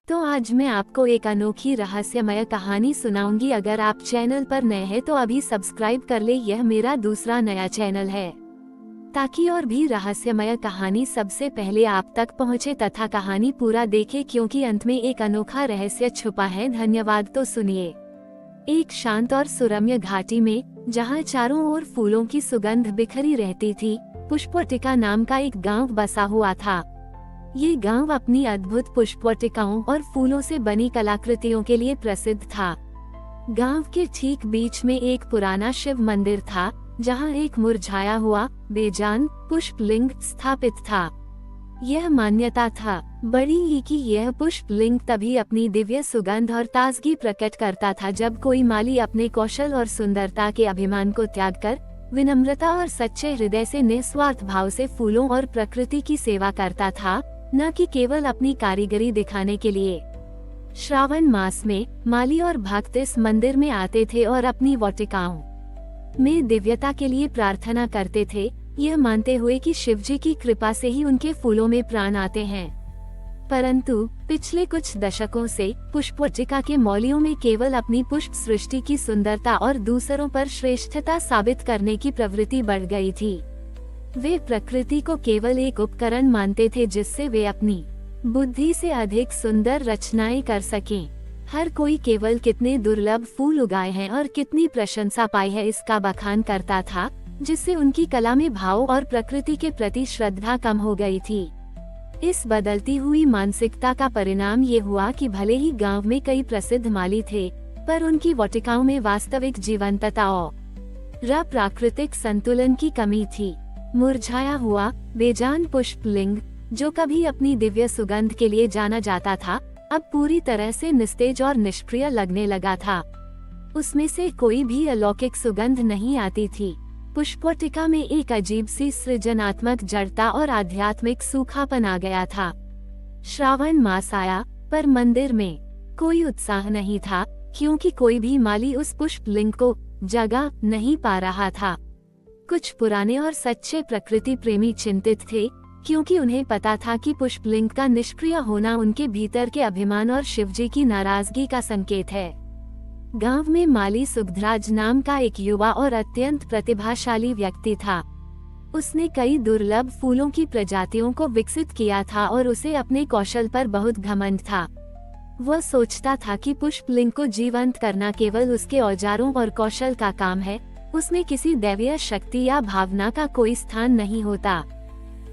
तो आज मैं आपको एक अनोखी रहस्यमय कहानी सुनाऊंगी। अगर आप चैनल पर नए हैं तो अभी सब्सक्राइब कर ले। यह मेरा दूसरा नया चैनल है ताकि और भी रहस्यमय कहानी सबसे पहले आप तक पहुंचे तथा कहानी पूरा देखे, क्योंकि अंत में एक अनोखा रहस्य छुपा है। धन्यवाद। तो सुनिए। एक शांत और सुरम्य घाटी में, जहां चारों ओर फूलों की सुगंध बिखरी रहती थी, पुष्पवाटिका नाम का एक गांव बसा हुआ था। ये गांव अपनी अद्भुत पुष्पवाटिकाओं और फूलों से बनी कलाकृतियों के लिए प्रसिद्ध था। गांव के ठीक बीच में एक पुराना शिव मंदिर था, जहां एक मुरझाया हुआ बेजान पुष्पलिंग स्थापित था। यह मान्यता था बड़ी ही कि यह पुष्पलिंग तभी अपनी दिव्य सुगंध और ताजगी प्रकट करता था जब कोई माली अपने कौशल और सुंदरता के अभिमान को त्याग कर विनम्रता और सच्चे हृदय से निस्वार्थ भाव से फूलों और प्रकृति की सेवा करता था, न कि केवल अपनी कारीगरी दिखाने के लिए। श्रावण मास में माली और भक्त इस मंदिर में आते थे और अपनी वाटिकाओं में दिव्यता के लिए प्रार्थना करते थे, यह मानते हुए कि शिवजी की कृपा से ही उनके फूलों में प्राण आते हैं। परंतु पिछले कुछ दशकों से पुष्पवाटिका के मौलियों में केवल अपनी पुष्प सृष्टि की सुंदरता और दूसरों पर श्रेष्ठता साबित करने की प्रवृत्ति बढ़ गई थी। वे प्रकृति को केवल एक उपकरण मानते थे जिससे वे अपनी बुद्धि से अधिक सुंदर रचनाएं कर सकें। हर कोई केवल कितने दुर्लभ फूल उगाए हैं और कितनी प्रशंसा पाई है इसका बखान करता था, जिससे उनकी कला में भाव और प्रकृति के प्रति श्रद्धा कम हो गई थी। इस बदलती हुई मानसिकता का परिणाम ये हुआ कि भले ही गांव में कई प्रसिद्ध माली थे, पर उनकी वाटिकाओं में वास्तविक जीवंतता और प्राकृतिक संतुलन की कमी थी। मुरझाया हुआ बेजान पुष्पलिंग, जो कभी अपनी दिव्य सुगंध के लिए जाना जाता था, अब पूरी तरह से निस्तेज और निष्क्रिय लगने लगा था। उसमें से कोई भी अलौकिक सुगंध नहीं आती थी। पुष्पवाटिका में एक अजीब सी सृजनात्मक जड़ता और आध्यात्मिक सूखापन आ गया था। श्रावण मास आया, पर मंदिर में कोई उत्साह नहीं था, क्योंकि कोई भी माली उस पुष्पलिंग को जगा नहीं पा रहा था। कुछ पुराने और सच्चे प्रकृति प्रेमी चिंतित थे, क्योंकि उन्हें पता था कि पुष्पलिंग का निष्क्रिय होना उनके भीतर के अभिमान और शिवजी की नाराजगी का संकेत है। गांव में माली सुगधराज नाम का एक युवा और अत्यंत प्रतिभाशाली व्यक्ति था। उसने कई दुर्लभ फूलों की प्रजातियों को विकसित किया था और उसे अपने कौशल पर बहुत घमंड था। वह सोचता था कि पुष्पलिंग को जीवंत करना केवल उसके औजारों और कौशल का काम है, उसमें किसी दैवीय शक्ति या भावना का कोई स्थान नहीं होता।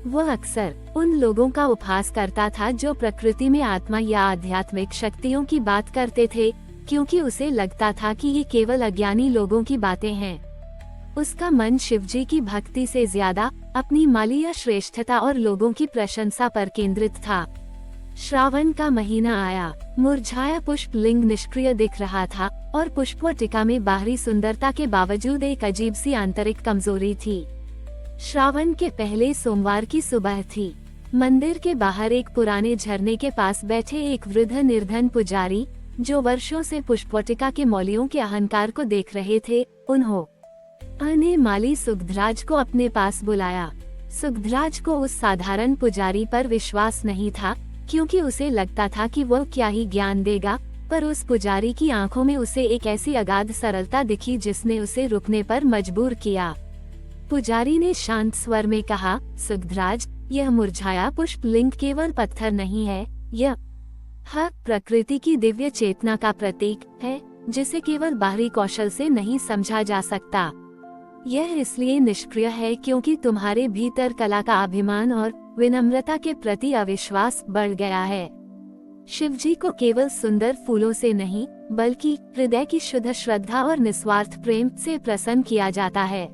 वह अक्सर उन लोगों का उपहास करता था जो प्रकृति में आत्मा या आध्यात्मिक शक्तियों की बात करते थे, क्योंकि उसे लगता था कि ये केवल अज्ञानी लोगों की बातें हैं। उसका मन शिवजी की भक्ति से ज्यादा अपनी माली या श्रेष्ठता और लोगों की प्रशंसा पर केंद्रित था। श्रावण का महीना आया। मुरझाया पुष्पलिंग निष्क्रिय दिख रहा था और पुष्पवाटिका में बाहरी सुंदरता के बावजूद एक अजीब सी आंतरिक कमजोरी थी। श्रावण के पहले सोमवार की सुबह थी। मंदिर के बाहर एक पुराने झरने के पास बैठे एक वृद्ध निर्धन पुजारी, जो वर्षों से पुष्पवाटिका के मौलियों के अहंकार को देख रहे थे, उन्होंने माली सुगधराज को अपने पास बुलाया। सुगधराज को उस साधारण पुजारी पर विश्वास नहीं था, क्योंकि उसे लगता था कि वह क्या ही ज्ञान देगा, पर उस पुजारी की आंखों में उसे एक ऐसी अगाध सरलता दिखी जिसने उसे रुकने पर मजबूर किया। पुजारी ने शांत स्वर में कहा, सुगधराज, यह मुरझाया पुष्पलिंग केवल पत्थर नहीं है, यह प्रकृति की दिव्य चेतना का प्रतीक है, जिसे केवल बाहरी कौशल से नहीं समझा जा सकता। यह इसलिए निष्क्रिय है क्योंकि तुम्हारे भीतर कला का अभिमान और विनम्रता के प्रति अविश्वास बढ़ गया है। शिवजी को केवल सुंदर फूलों से नहीं, बल्कि हृदय की शुद्ध श्रद्धा और निस्वार्थ प्रेम से प्रसन्न किया जाता है।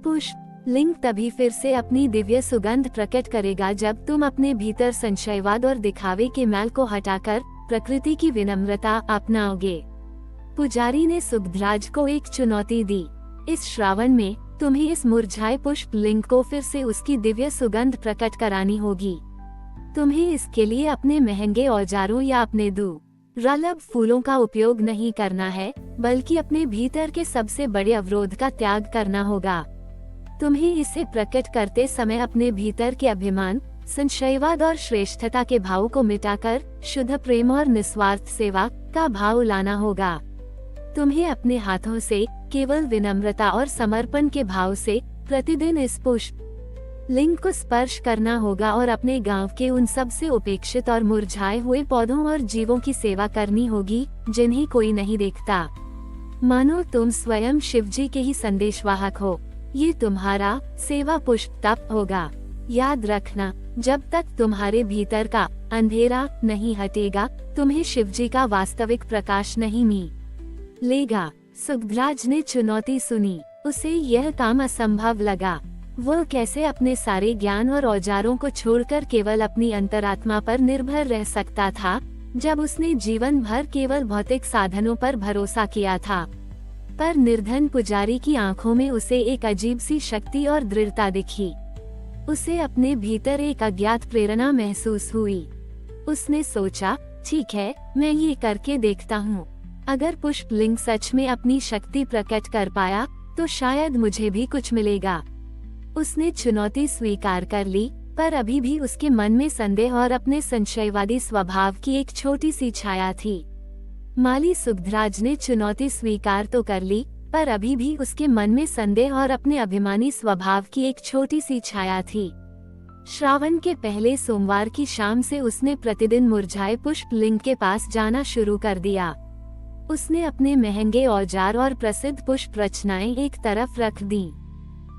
पुष्पलिंग तभी फिर से अपनी दिव्य सुगंध प्रकट करेगा जब तुम अपने भीतर संशयवाद और दिखावे के मैल को हटाकर प्रकृति की विनम्रता अपनाओगे। पुजारी ने सुगधराज को एक चुनौती दी। इस श्रावण में तुम्हें इस मुरझाए पुष्पलिंग को फिर से उसकी दिव्य सुगंध प्रकट करानी होगी। तुम्हें इसके लिए अपने महंगे औजारों या अपने दुर्लभ फूलों का उपयोग नहीं करना है, बल्कि अपने भीतर के सबसे बड़े अवरोध का त्याग करना होगा। तुम्हें इसे प्रकट करते समय अपने भीतर के अभिमान, संशयवाद और श्रेष्ठता के भाव को मिटाकर शुद्ध प्रेम और निस्वार्थ सेवा का भाव लाना होगा। तुम्हें अपने हाथों से केवल विनम्रता और समर्पण के भाव से प्रतिदिन इस पुष्प लिंग को स्पर्श करना होगा और अपने गांव के उन सबसे उपेक्षित और मुरझाए हुए पौधों और जीवों की सेवा करनी होगी जिन्हें कोई नहीं देखता। मानो तुम स्वयं शिवजी के ही संदेशवाहक हो। ये तुम्हारा सेवा पुष्प तप होगा। याद रखना, जब तक तुम्हारे भीतर का अंधेरा नहीं हटेगा, तुम्हें शिवजी का वास्तविक प्रकाश नहीं मिलेगा। सुगधराज ने चुनौती सुनी। उसे यह काम असंभव लगा। वह कैसे अपने सारे ज्ञान और औजारों को छोड़कर केवल अपनी अंतरात्मा पर निर्भर रह सकता था, जब उसने जीवन भर केवल भौतिक साधनों पर भरोसा किया था। पर निर्धन पुजारी की आंखों में उसे एक अजीब सी शक्ति और दृढ़ता दिखी। उसे अपने भीतर एक अज्ञात प्रेरणा महसूस हुई। उसने सोचा, ठीक है, मैं ये करके देखता हूँ। अगर पुष्प लिंग सच में अपनी शक्ति प्रकट कर पाया तो शायद मुझे भी कुछ मिलेगा। उसने चुनौती स्वीकार कर ली, पर अभी भी उसके मन में संदेह और अपने संशयवादी स्वभाव की एक छोटी सी छाया थी। माली सुगधराज ने चुनौती स्वीकार तो कर ली, पर अभी भी उसके मन में संदेह और अपने अभिमानी स्वभाव की एक छोटी सी छाया थी। श्रावण के पहले सोमवार की शाम से उसने प्रतिदिन मुरझाए पुष्प लिंग के पास जाना शुरू कर दिया। उसने अपने महंगे औजार और प्रसिद्ध पुष्प रचनाएं एक तरफ रख दी।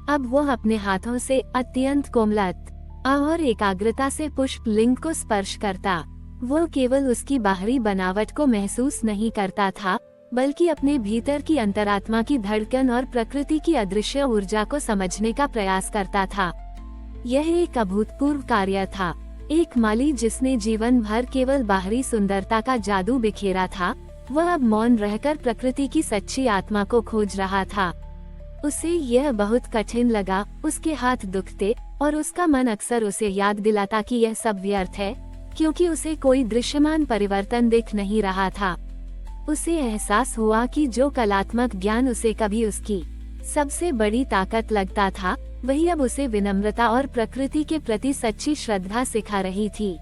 अब वह अपने हाथों से अत्यंत कोमलता और एकाग्रता से पुष्प लिंग को स्पर्श करता। वह केवल उसकी बाहरी बनावट को महसूस नहीं करता था, बल्कि अपने भीतर की अंतरात्मा की धड़कन और प्रकृति की अदृश्य ऊर्जा को समझने का प्रयास करता था। यह एक अभूतपूर्व कार्य था। एक माली जिसने जीवन भर केवल बाहरी सुंदरता का जादू बिखेरा था, वह अब मौन रहकर प्रकृति की सच्ची आत्मा को खोज रहा था। उसे यह बहुत कठिन लगा। उसके हाथ दुखते और उसका मन अक्सर उसे याद दिलाता कि यह सब व्यर्थ है, क्योंकि उसे कोई दृश्यमान परिवर्तन दिख नहीं रहा था। उसे एहसास हुआ कि जो कलात्मक ज्ञान उसे कभी उसकी सबसे बड़ी ताकत लगता था, वही अब उसे विनम्रता और प्रकृति के प्रति सच्ची श्रद्धा सिखा रही थी।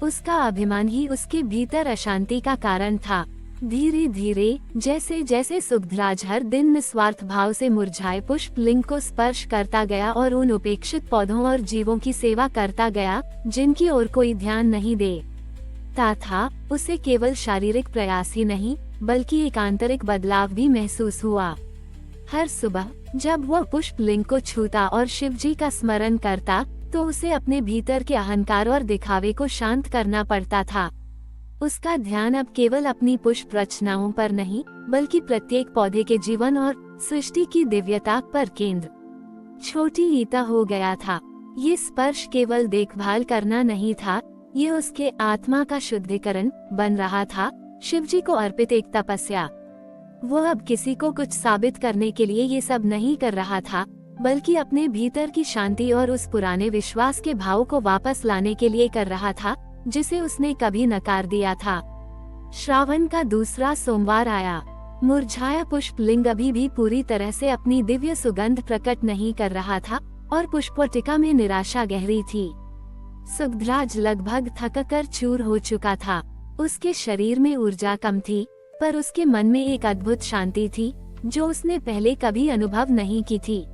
उसका अभिमान ही उसके भीतर अशांति का कारण था। धीरे धीरे जैसे जैसे सुगधराज हर दिन निस्वार्थ भाव से मुरझाए पुष्प लिंग को स्पर्श करता गया और उन उपेक्षित पौधों और जीवों की सेवा करता गया जिनकी ओर कोई ध्यान नहीं देता था, उसे केवल शारीरिक प्रयास ही नहीं बल्कि एक आंतरिक बदलाव भी महसूस हुआ। हर सुबह जब वह पुष्प लिंग को छूता और शिवजी का स्मरण करता, तो उसे अपने भीतर के अहंकार और दिखावे को शांत करना पड़ता था। उसका ध्यान अब केवल अपनी पुष्प रचनाओं पर नहीं, बल्कि प्रत्येक पौधे के जीवन और सृष्टि की दिव्यता पर केंद्र छोटी ईता हो गया था। ये स्पर्श केवल देखभाल करना नहीं था, ये उसके आत्मा का शुद्धिकरण बन रहा था, शिवजी को अर्पित एक तपस्या। वह अब किसी को कुछ साबित करने के लिए ये सब नहीं कर रहा था, बल्कि अपने भीतर की शांति और उस पुराने विश्वास के भाव को वापस लाने के लिए कर रहा था, जिसे उसने कभी नकार दिया था। श्रावण का दूसरा सोमवार आया। मुरझाया पुष्प लिंग अभी भी पूरी तरह से अपनी दिव्य सुगंध प्रकट नहीं कर रहा था और पुष्पवाटिका में निराशा गहरी थी। सुगधराज लगभग थककर चूर हो चुका था। उसके शरीर में ऊर्जा कम थी, पर उसके मन में एक अद्भुत शांति थी जो उसने पहले कभी अनुभव नहीं की थी।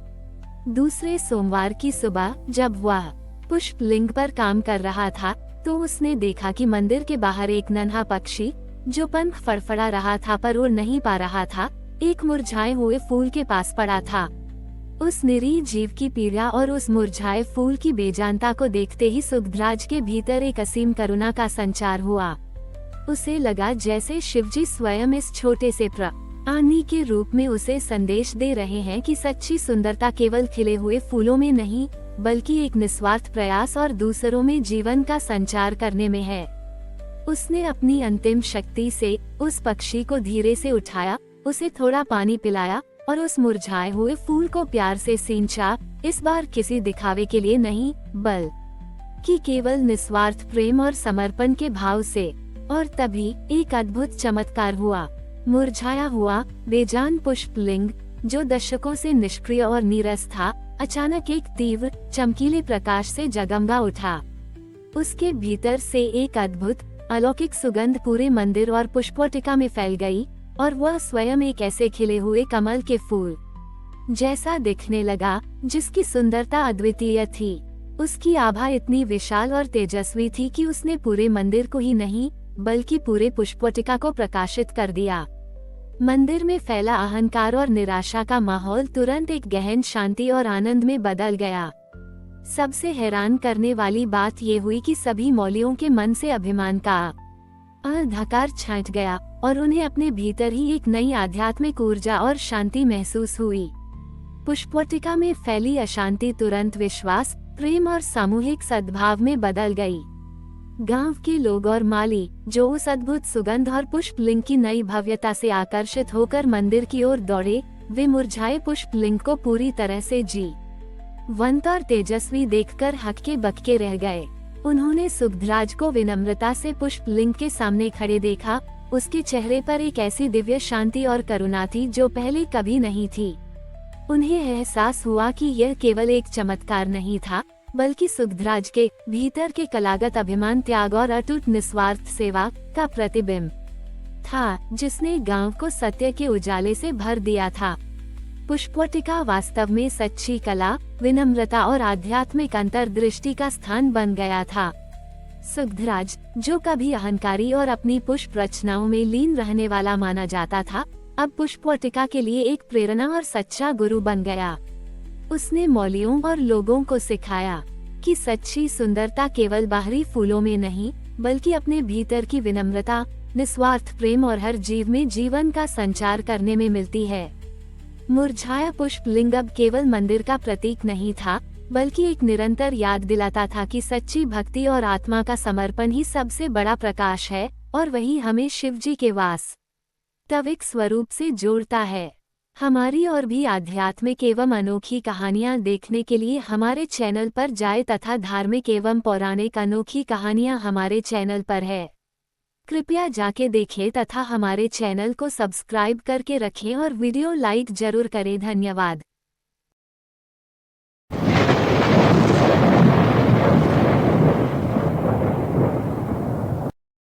दूसरे सोमवार की सुबह जब वह पुष्प लिंग पर काम कर रहा था, तो उसने देखा कि मंदिर के बाहर एक नन्हा पक्षी जो पंख फड़फड़ा रहा था पर उड़ नहीं पा रहा था, एक मुरझाए हुए फूल के पास पड़ा था। उस निरीह जीव की पीड़ा और उस मुरझाए फूल की बेजानता को देखते ही सुगधराज के भीतर एक असीम करुणा का संचार हुआ। उसे लगा जैसे शिवजी स्वयं इस छोटे से प्राणी के रूप में उसे संदेश दे रहे हैं कि सच्ची सुंदरता केवल खिले हुए फूलों में नहीं, बल्कि एक निस्वार्थ प्रयास और दूसरों में जीवन का संचार करने में है। उसने अपनी अंतिम शक्ति से उस पक्षी को धीरे से उठाया, उसे थोड़ा पानी पिलाया और उस मुरझाए हुए फूल को प्यार से सींचा, इस बार किसी दिखावे के लिए नहीं, बल्कि केवल निस्वार्थ प्रेम और समर्पण के भाव से। और तभी एक अद्भुत चमत्कार हुआ। मुरझाया हुआ बेजान पुष्प लिंग, जो दशकों से निष्क्रिय और नीरस था, अचानक एक तीव्र चमकीले प्रकाश से जगमगा उठा। उसके भीतर से एक अद्भुत अलौकिक सुगंध पूरे मंदिर और पुष्पोटिका में फैल गई और वह स्वयं एक ऐसे खिले हुए कमल के फूल जैसा दिखने लगा जिसकी सुंदरता अद्वितीय थी। उसकी आभा इतनी विशाल और तेजस्वी थी कि उसने पूरे मंदिर को ही नहीं बल्कि पूरे पुष्पोटिका को प्रकाशित कर दिया। मंदिर में फैला अहंकार और निराशा का माहौल तुरंत एक गहन शांति और आनंद में बदल गया। सबसे हैरान करने वाली बात ये हुई कि सभी मौलियों के मन से अभिमान का अंधकार छांट गया और उन्हें अपने भीतर ही एक नई आध्यात्मिक ऊर्जा और शांति महसूस हुई। पुष्पोटिका में फैली अशांति तुरंत विश्वास, प्रेम और सामूहिक सद्भाव में बदल गई। गांव के लोग और माली जो उस अद्भुत सुगंध और पुष्पलिंग की नई भव्यता से आकर्षित होकर मंदिर की ओर दौड़े, वे मुरझाए पुष्पलिंग को पूरी तरह से जीवंत और तेजस्वी देखकर हक्के बक्के रह गए। उन्होंने सुगधराज को विनम्रता से पुष्पलिंग के सामने खड़े देखा। उसके चेहरे पर एक ऐसी दिव्य शांति और करुणा थी जो पहले कभी नहीं थी। उन्हें एहसास हुआ कि यह केवल एक चमत्कार नहीं था, बल्कि सुगधराज के भीतर के कलागत अभिमान, त्याग और अटूट निस्वार्थ सेवा का प्रतिबिंब था, जिसने गांव को सत्य के उजाले से भर दिया था। पुष्पोटिका वास्तव में सच्ची कला, विनम्रता और आध्यात्मिक अंतर्दृष्टि का स्थान बन गया था। सुगधराज, जो कभी अहंकारी और अपनी पुष्प रचनाओं में लीन रहने वाला माना जाता था, अब पुष्पोटिका के लिए एक प्रेरणा और सच्चा गुरु बन गया। उसने मौलियों और लोगों को सिखाया कि सच्ची सुंदरता केवल बाहरी फूलों में नहीं, बल्कि अपने भीतर की विनम्रता, निस्वार्थ प्रेम और हर जीव में जीवन का संचार करने में मिलती है। मुरझाया पुष्पलिंग अब केवल मंदिर का प्रतीक नहीं था, बल्कि एक निरंतर याद दिलाता था कि सच्ची भक्ति और आत्मा का समर्पण ही सबसे बड़ा प्रकाश है और वही हमें शिव जी के वास्तविक स्वरूप से जोड़ता है। हमारी और भी आध्यात्मिक एवं अनोखी कहानियाँ देखने के लिए हमारे चैनल पर जाएं तथा धार्मिक एवं पौराणिक अनोखी कहानियाँ हमारे चैनल पर है। कृपया जाके देखें तथा हमारे चैनल को सब्सक्राइब करके रखें और वीडियो लाइक जरूर करें। धन्यवाद।